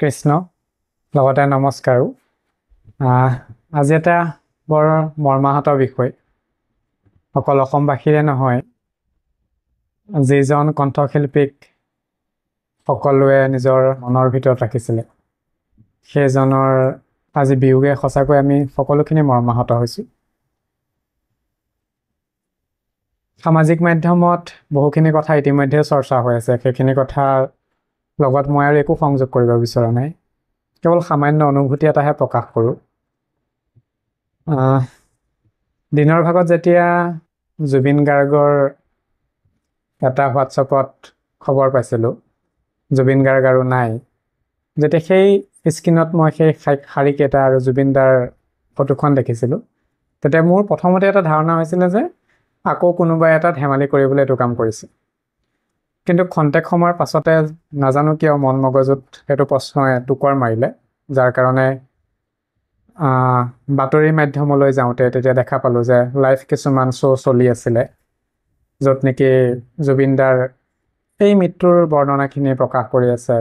কৃষ্ণ লগতে নমস্কাৰো। আজি এটা বৰ মৰ্মাহত বিষয়, অকল অসমবাসীৰে নহয়, যিজন কণ্ঠশিল্পীক সকলোৱে নিজৰ মনৰ ভিতৰত ৰাখিছিলে, সেইজনৰ আজি বিয়োগে সঁচাকৈ আমি সকলোখিনি মৰ্মাহত হৈছোঁ। সামাজিক মাধ্যমত বহুখিনি কথা ইতিমধ্যে চৰ্চা হৈ আছে, সেইখিনি কথাৰ লগত মই আৰু একো সংযোগ কৰিব বিচৰা নাই, কেৱল সামান্য অনুভূতি এটাহে প্ৰকাশ কৰোঁ। দিনৰ ভাগত যেতিয়া জুবিন গাৰ্গৰ এটা হোৱাটছআপত খবৰ পাইছিলোঁ জুবিন গাৰ্গ আৰু নাই, যেতিয়া সেই স্ক্ৰীণত মই সেই শাৰীকেইটা আৰু জুবিন দাৰ ফটোখন দেখিছিলোঁ, তেতিয়া মোৰ প্ৰথমতে এটা ধাৰণা হৈছিলে যে আকৌ কোনোবাই এটা ধেমালি কৰিবলৈ এইটো কাম কৰিছে। কিন্তু খন্তেক সময়ৰ পাছতে নাজানো কিয় মন মগজুত সেইটো প্ৰশ্নই টুকৰ মাৰিলে, যাৰ কাৰণে বাতৰি মাধ্যমলৈ যাওঁতে তেতিয়া দেখা পালোঁ যে লাইভ কিছুমান শ্ব' চলি আছিলে, য'ত নেকি জুবিন দাৰ এই মৃত্যুৰ বৰ্ণনাখিনি প্ৰকাশ কৰি আছে।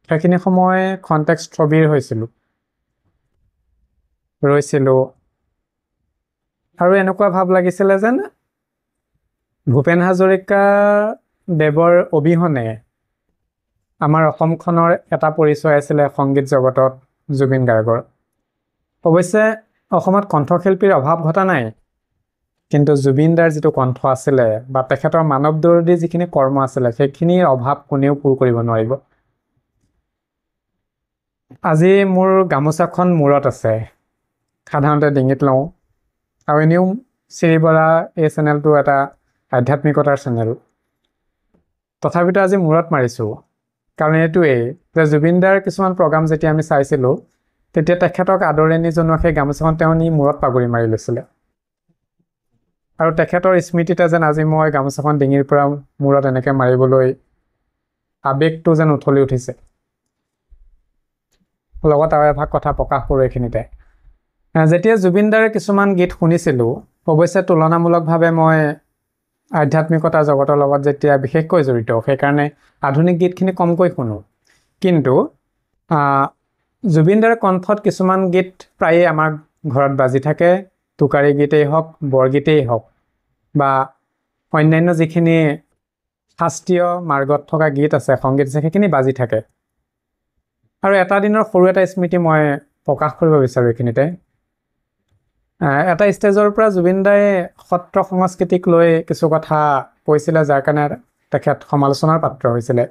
সেইখিনি সময় খন্তেক স্থবিৰ ৰৈছিলোঁ আৰু এনেকুৱা ভাৱ লাগিছিলে যেন ভূপেন হাজৰিকা দেৱৰ অবিহনে আমাৰ অসমখনৰ এটা পৰিচয় আছিলে সংগীত জগতত জুবিন গাৰ্গৰ। অৱশ্যে অসমত কণ্ঠশিল্পীৰ অভাৱ ঘটা নাই, কিন্তু জুবিন দাৰ যিটো কণ্ঠ আছিলে বা তেখেতৰ মানৱদৰ্দী যিখিনি কৰ্ম আছিলে, সেইখিনিৰ অভাৱ কোনেও পূৰ কৰিব নোৱাৰিব। আজি মোৰ গামোচাখন মূৰত আছে, সাধাৰণতে ডিঙিত লওঁ, আৰু এনেও শ্ৰী বৰা এই চেনেলটো এটা আধ্যাত্মিকতাৰ চেনেল। তথাপিতো আজি মূৰত মাৰিছোঁ, কাৰণ এইটোৱেই যে জুবিন দাৰ কিছুমান প্ৰগ্ৰাম যেতিয়া আমি চাইছিলোঁ, তেতিয়া তেখেতক আদৰণি জনোৱা সেই গামোচাখন তেওঁ নি মূৰত পাগুৰি মাৰি লৈছিলে, আৰু তেখেতৰ স্মৃতিতে যেন আজি মই গামোচাখন ডিঙিৰ পৰা মূৰত এনেকৈ মাৰিবলৈ আৱেগটো যেন উঠলি উঠিছে। লগত আৰু এভাগ কথা প্ৰকাশ কৰোঁ এইখিনিতে। যেতিয়া জুবিন দাৰ কিছুমান গীত শুনিছিলোঁ, অৱশ্যে তুলনামূলকভাৱে মই আধ্যাত্মিকতা জগতৰ লগত যেতিয়া বিশেষকৈ জড়িত, সেইকাৰণে আধুনিক গীতখিনি কমকৈ শুনো। কিন্তু জুবিন দাৰ কণ্ঠত কিছুমান গীত প্ৰায়ে আমাৰ ঘৰত বাজি থাকে, টোকাৰী গীতেই হওক, বৰগীতেই হওক, বা অন্যান্য যিখিনি শাস্ত্ৰীয় মাৰ্গত থকা গীত আছে, সংগীত আছে, সেইখিনি বাজি থাকে। আৰু এটা দিনৰ সৰু এটা স্মৃতি মই প্ৰকাশ কৰিব বিচাৰোঁ এইখিনিতে। এটা ষ্টেজৰ পৰা জুবিন দাই সত্ৰ সংস্কৃতিক লৈ কিছু কথা কৈছিলে, যাৰ কাৰণে তেখেত সমালোচনাৰ পাত্ৰ হৈছিলে।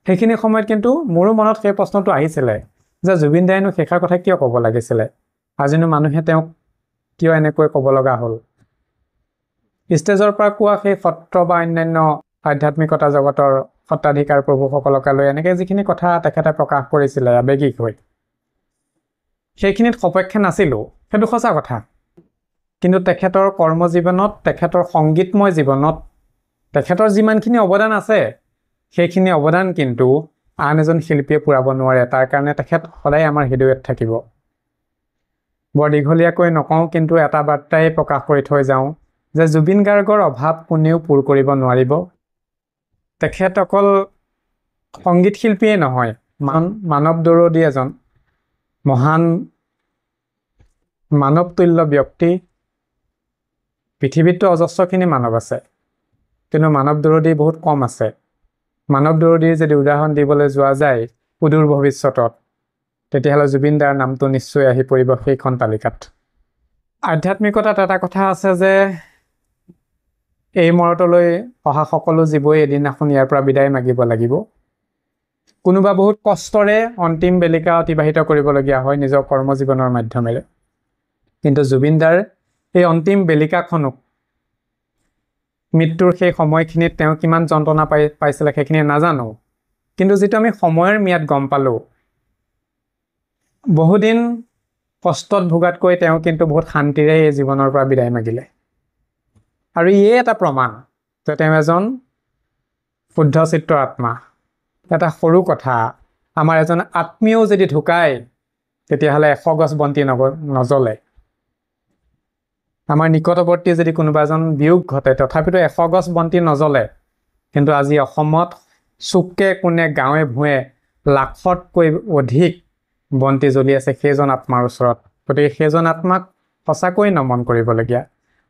সেইখিনি সময়ত কিন্তু মোৰো মনত সেই প্ৰশ্নটো আহিছিলে যে জুবিন দাইনো শেষৰ কথা কিয় ক'ব লাগিছিলে, আজিনো মানুহে তেওঁক কিয় এনেকৈ ক'ব লগা হ'ল। ষ্টেজৰ পৰা কোৱা সেই সত্ৰ বা অন্যান্য আধ্যাত্মিকতা জগতৰ সত্ৰাধিকাৰ প্ৰভুসকলকে লৈ এনেকৈ যিখিনি কথা তেখেতে প্ৰকাশ কৰিছিলে আৱেগিক হৈ, সেইখিনিত সপক্ষে নাছিলোঁ, সেইটো সঁচা কথা। কিন্তু তেখেতৰ কৰ্মজীৱনত, তেখেতৰ সংগীতময় জীৱনত তেখেতৰ যিমানখিনি অৱদান আছে, সেইখিনি অৱদান কিন্তু আন এজন শিল্পীয়ে পূৰাব নোৱাৰে। তাৰ কাৰণে তেখেত সদায় আমাৰ হৃদয়ত থাকিব। বৰ দীঘলীয়াকৈ নকওঁ, কিন্তু এটা বাৰ্তাই প্ৰকাশ কৰি থৈ যাওঁ যে জুবিন গাৰ্গৰ অভাৱ কোনেও পূৰ কৰিব নোৱাৰিব। তেখেত অকল সংগীত শিল্পীয়ে নহয়, মানৱদৰদী এজন মহান মানৱতুল্য ব্যক্তি। পৃথিৱীততো অজস্ৰখিনি মানৱ আছে, কিন্তু মানৱদৰদী বহুত কম আছে। মানৱদৰদীৰ যদি উদাহৰণ দিবলৈ যোৱা যায় সুদূৰ ভৱিষ্যতত, তেতিয়াহ'লে জুবিন দাৰ নামটো নিশ্চয় আহি পৰিব সেইখন তালিকাত। আধ্যাত্মিকতাত এটা কথা আছে যে এই মৰতলৈ অহা সকলো জীৱই এদিনাখন ইয়াৰ পৰা বিদায় মাগিব লাগিব। কোনোবা বহুত কষ্টৰে অন্তিম বেলিকা অতিবাহিত কৰিবলগীয়া হয় নিজৰ কৰ্মজীৱনৰ মাধ্যমেৰে, কিন্তু জুবিন দাৰ এই অন্তিম বেলিকাখনক মৃত্যুৰ সেই সময়খিনিত তেওঁ কিমান যন্ত্ৰণা পাইছিলে সেইখিনি নাজানো, কিন্তু যিটো আমি সময়ৰ ম্যাদ গম পালোঁ, বহুদিন কষ্টত ভোগাতকৈ তেওঁ কিন্তু বহুত শান্তিৰে এই জীৱনৰ পৰা বিদায় মাগিলে। আৰু ইয়ে এটা প্ৰমাণ যে তেওঁ এজন শুদ্ধ চিত্তৰ আত্মা। এটা সৰু কথা, আমাৰ এজন আত্মীয়ও যদি ঢুকায় তেতিয়াহ'লে 100 গছ বন্তি নজ্বলে। আমাৰ নিকটৱৰ্তী যদি কোনোবা এজন বিয়োগ ঘটে, তথাপিতো 100 গছ বন্তি নজ্বলে। কিন্তু আজি অসমত চুকে কোণে গাঁৱে ভূঞে লাখতকৈ অধিক বন্তি জ্বলি আছে সেইজন আত্মাৰ ওচৰত। গতিকে সেইজন আত্মাক সঁচাকৈ নমন কৰিবলগীয়া।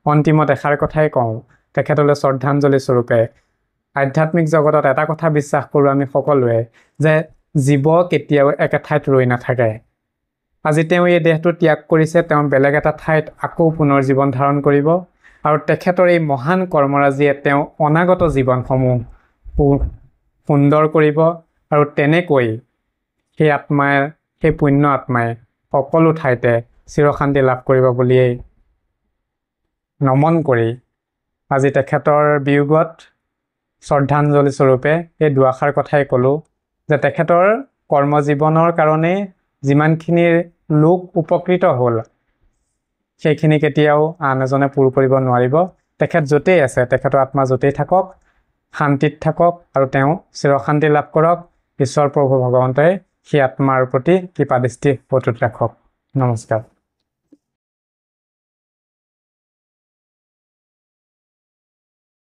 অন্তিমত এষাৰ কথাই কওঁ, তেখেতলৈ শ্ৰদ্ধাঞ্জলি স্বৰূপে আধ্যাত্মিক জগতত এটা কথা বিশ্বাস কৰোঁ আমি সকলোৱে, যে জীৱ কেতিয়াও একে ঠাইত ৰৈ নাথাকে। আজি তেওঁ এই দেহটো ত্যাগ কৰিছে, তেওঁ বেলেগ এটা ঠাইত আকৌ পুনৰ জীৱন ধাৰণ কৰিব, আৰু তেখেতৰ এই মহান কৰ্মৰাজিয়ে তেওঁ অনাগত জীৱনসমূহ সুন্দৰ কৰিব, আৰু তেনেকৈ সেই আত্মাই, সেই পুণ্য আত্মাই সকলো ঠাইতে চিৰশান্তি লাভ কৰিব বুলিয়েই নমন কৰি আজি তেখেতৰ বিয়োগত শ্ৰদ্ধাঞ্জলি স্বৰূপে এই দুআষাৰ কথাই ক'লোঁ, যে তেখেতৰ কৰ্মজীৱনৰ কাৰণে যিমানখিনি লোক উপকৃত হ'ল সেইখিনি কেতিয়াও আন এজনে পূৰ কৰিব নোৱাৰিব। তেখেত য'তেই আছে, তেখেতৰ আত্মা য'তেই থাকক, শান্তিত থাকক, আৰু তেওঁ চিৰশান্তি লাভ কৰক। ঈশ্বৰ প্ৰভু ভগৱন্তই সেই আত্মাৰ প্ৰতি কৃপাদৃষ্টি অটুট ৰাখক। নমস্কাৰ।